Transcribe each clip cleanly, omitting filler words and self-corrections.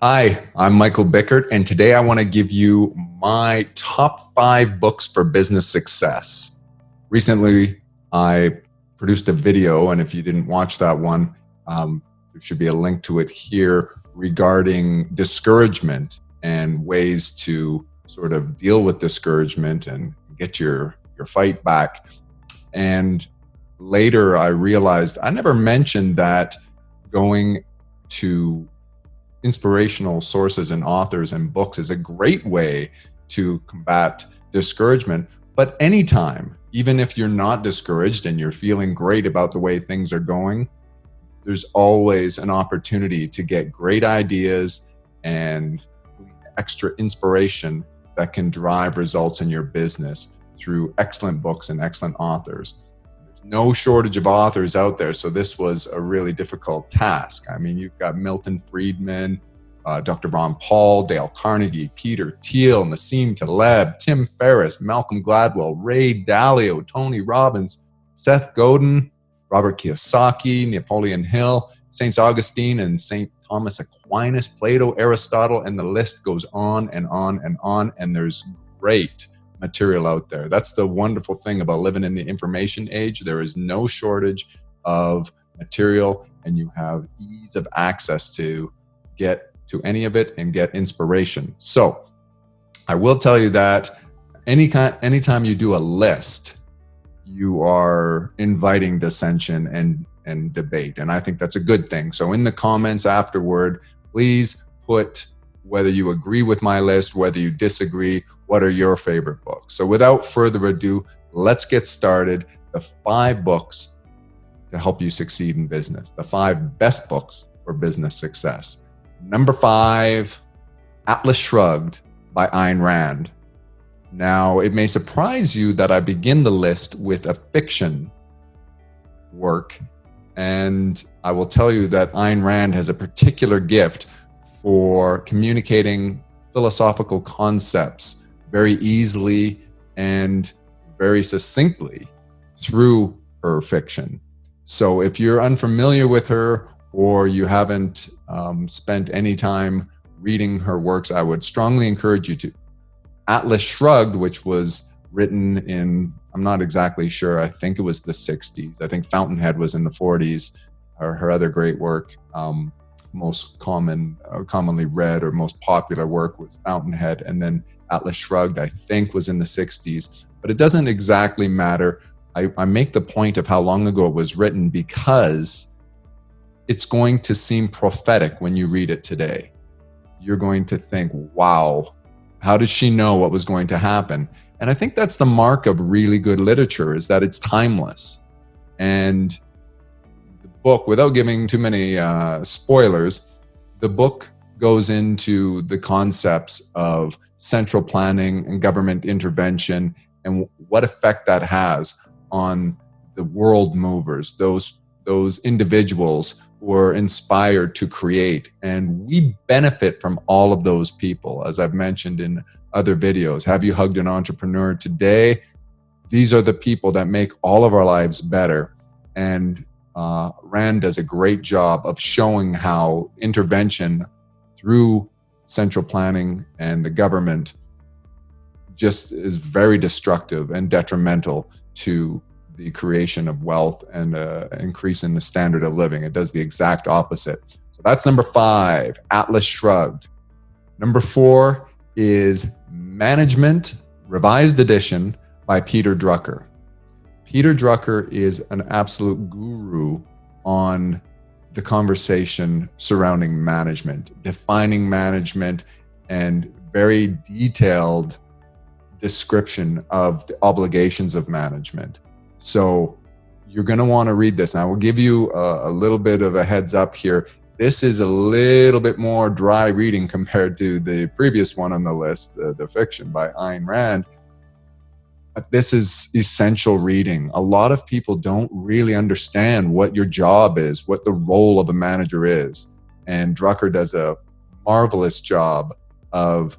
Hi, I'm Michael Bickert, and today I want to give you my top 5 books for business success. Recently, I produced a video, and if you didn't watch that one, there should be a link to it here regarding discouragement and ways to sort of deal with discouragement and get your fight back. And later, I realized I never mentioned that going to inspirational sources and authors and books is a great way to combat discouragement. But anytime, even if you're not discouraged and you're feeling great about the way things are going, there's always an opportunity to get great ideas and extra inspiration that can drive results in your business through excellent books and excellent authors. No shortage of authors out there, so this was a really difficult task. I mean, you've got Milton Friedman, Dr. Ron Paul, Dale Carnegie, Peter Thiel, Nassim Taleb, Tim Ferriss, Malcolm Gladwell, Ray Dalio, Tony Robbins, Seth Godin, Robert Kiyosaki, Napoleon Hill, St. Augustine and St. Thomas Aquinas, Plato, Aristotle, and the list goes on and on and on, and there's great material out there. That's the wonderful thing about living in the information age. There is no shortage of material, and you have ease of access to get to any of it and get inspiration. So I will tell you that anytime you do a list, you are inviting dissension and debate, and I think that's a good thing. So in the comments afterward, please put whether you agree with my list, whether you disagree, what are your favorite books. So without further ado, let's get started. The 5 books to help you succeed in business, the 5 best books for business success. Number 5, Atlas Shrugged by Ayn Rand. Now, it may surprise you that I begin the list with a fiction work, and I will tell you that Ayn Rand has a particular gift for communicating philosophical concepts very easily and very succinctly through her fiction. So if you're unfamiliar with her or you haven't spent any time reading her works, I would strongly encourage you to. Atlas Shrugged, which was written in, I'm not exactly sure, I think it was the 60s. I think Fountainhead was in the 40s. Her other great work, most commonly read or most popular work was Fountainhead, and then Atlas Shrugged, I think, was in the 60s. But it doesn't exactly matter. I make the point of how long ago it was written because it's going to seem prophetic when you read it today. You're going to think, wow, how did she know what was going to happen? And I think that's the mark of really good literature, is that it's timeless. And the book, without giving too many spoilers, the book goes into the concepts of central planning and government intervention and what effect that has on the world movers, those individuals who are inspired to create. And we benefit from all of those people. As I've mentioned in other videos, have you hugged an entrepreneur today? These are the people that make all of our lives better. And Rand does a great job of showing how intervention through central planning and the government just is very destructive and detrimental to the creation of wealth and increase in the standard of living. It does the exact opposite. So that's number 5, Atlas Shrugged. Number 4 is Management, Revised Edition by Peter Drucker. Peter Drucker is an absolute guru on the conversation surrounding management, defining management, and very detailed description of the obligations of management. So you're going to want to read this. And I will give you a little bit of a heads up here. This is a little bit more dry reading compared to the previous one on the list, the fiction by Ayn Rand. But this is essential reading. A lot of people don't really understand what your job is, what the role of a manager is. And Drucker does a marvelous job of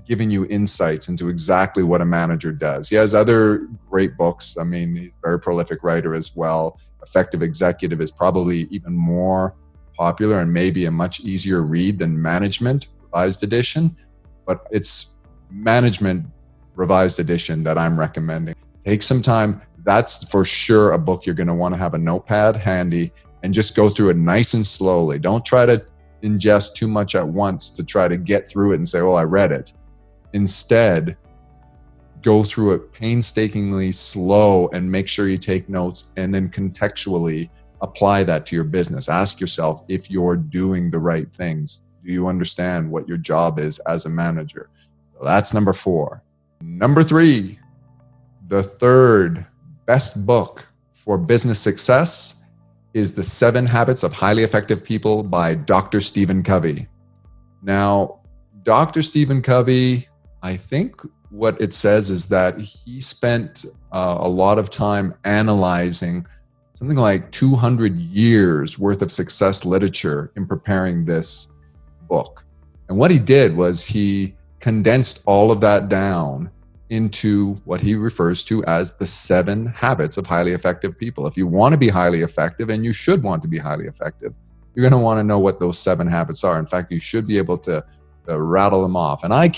giving you insights into exactly what a manager does. He has other great books. I mean, he's a very prolific writer as well. Effective Executive is probably even more popular and maybe a much easier read than Management Revised Edition, but it's Management Revised Edition that I'm recommending. Take some time. That's for sure a book you're going to want to have a notepad handy and just go through it nice and slowly. Don't try to ingest too much at once to try to get through it and say, oh, I read it. Instead, go through it painstakingly slow and make sure you take notes, and then contextually apply that to your business. Ask yourself if you're doing the right things. Do you understand what your job is as a manager? So that's number 4. Number 3, the third best book for business success is The 7 Habits of Highly Effective People by Dr. Stephen Covey. Now, Dr. Stephen Covey, I think what it says is that he spent a lot of time analyzing something like 200 years worth of success literature in preparing this book. And what he did was he condensed all of that down into what he refers to as the 7 habits of highly effective people. If you want to be highly effective, and you should want to be highly effective, you're going to want to know what those 7 habits are. In fact, you should be able to rattle them off. And I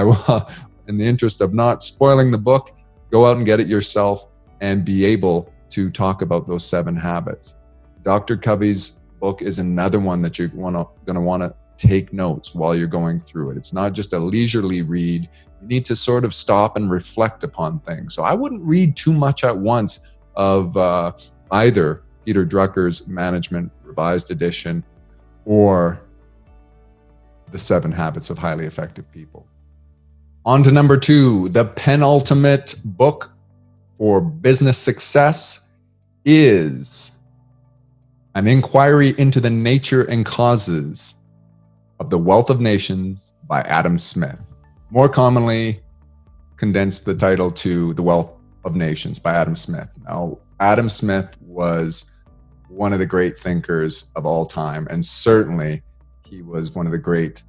will, in the interest of not spoiling the book, go out and get it yourself and be able to talk about those 7 habits. Dr. Covey's book is another one that you're going to want to take notes while you're going through it. It's not just a leisurely read. You need to sort of stop and reflect upon things. So I wouldn't read too much at once of either Peter Drucker's Management Revised Edition or The 7 Habits of Highly Effective People. On to number 2, the penultimate book for business success is An Inquiry into the Nature and Causes of the Wealth of Nations by Adam Smith. More commonly condensed the title to The Wealth of Nations by Adam Smith. Now, Adam Smith was one of the great thinkers of all time, and certainly he was one of the great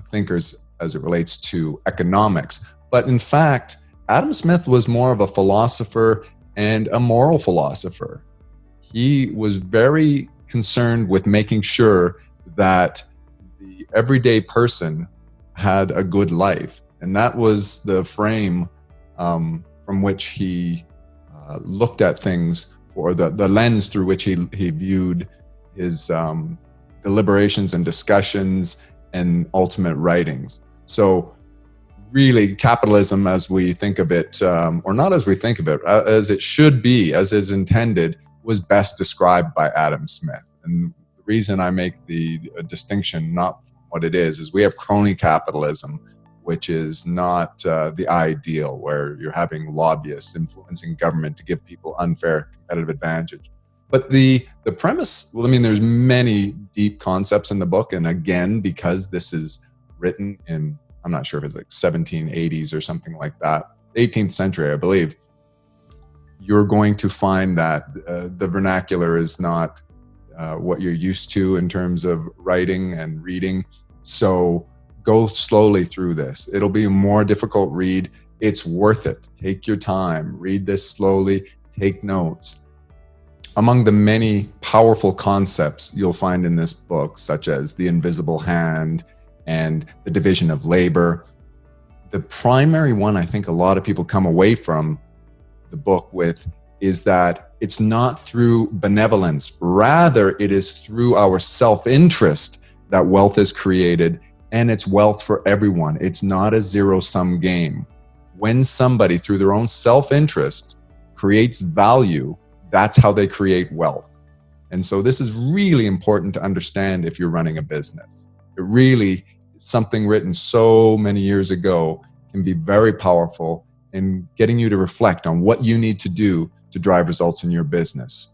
thinkers as it relates to economics. But in fact, Adam Smith was more of a philosopher and a moral philosopher. He was very concerned with making sure that the everyday person had a good life. And that was the frame from which he looked at things, for the lens through which he viewed his deliberations and discussions and ultimate writings. So really, capitalism as we think of it, or not as we think of it, as it should be, as is intended, was best described by Adam Smith. And the reason I make the distinction, not what it is we have crony capitalism, which is not the ideal, where you're having lobbyists influencing government to give people unfair competitive advantage. But the premise, well, I mean, there's many deep concepts in the book. And again, because this is written in, I'm not sure if it's like 1780s or something like that, 18th century, I believe, you're going to find that the vernacular is not what you're used to in terms of writing and reading. So go slowly through this. It'll be a more difficult read. It's worth it. Take your time. Read this slowly. Take notes. Among the many powerful concepts you'll find in this book, such as the invisible hand and the division of labor, the primary one I think a lot of people come away from the book with is that it's not through benevolence. Rather, it is through our self-interest that wealth is created, and it's wealth for everyone. It's not a zero-sum game. When somebody, through their own self-interest, creates value, that's how they create wealth. And so this is really important to understand if you're running a business. It really, something written so many years ago, can be very powerful in getting you to reflect on what you need to do to drive results in your business.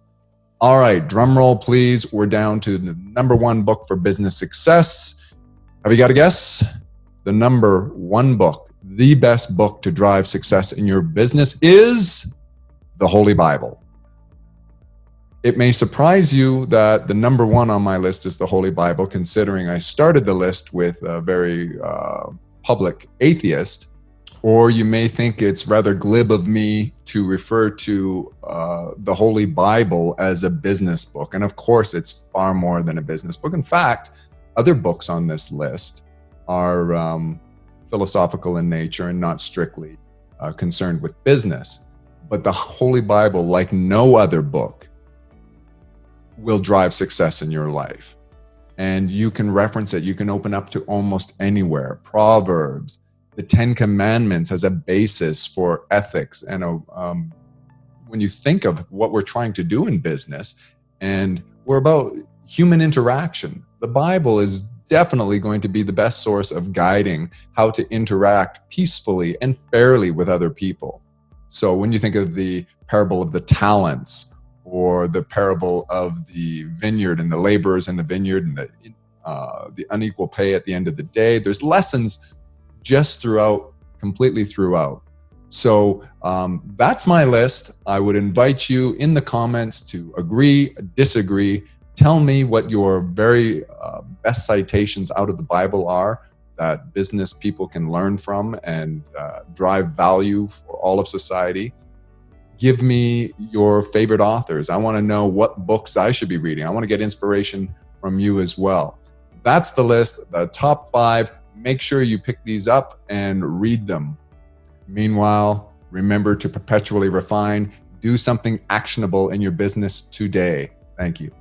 All right, drum roll, please. We're down to the number 1 book for business success. Have you got a guess? The number 1 book, the best book to drive success in your business, is the Holy Bible. It may surprise you that the number 1 on my list is the Holy Bible, considering I started the list with a very public atheist, Or you may think it's rather glib of me to refer to the Holy Bible as a business book. And of course, it's far more than a business book. In fact, other books on this list are philosophical in nature and not strictly concerned with business. But the Holy Bible, like no other book, will drive success in your life. And you can reference it. You can open up to almost anywhere. Proverbs, the 10 Commandments as a basis for ethics. And when you think of what we're trying to do in business, and we're about human interaction, the Bible is definitely going to be the best source of guiding how to interact peacefully and fairly with other people. So when you think of the parable of the talents, or the parable of the vineyard and the laborers in the vineyard and the unequal pay at the end of the day, there's lessons just completely throughout. So that's my list. I would invite you in the comments to agree, disagree. Tell me what your very best citations out of the Bible are that business people can learn from and drive value for all of society. Give me your favorite authors. I want to know what books I should be reading. I want to get inspiration from you as well. That's the list, the top 5. Make sure you pick these up and read them. Meanwhile, remember to perpetually refine. Do something actionable in your business today. Thank you.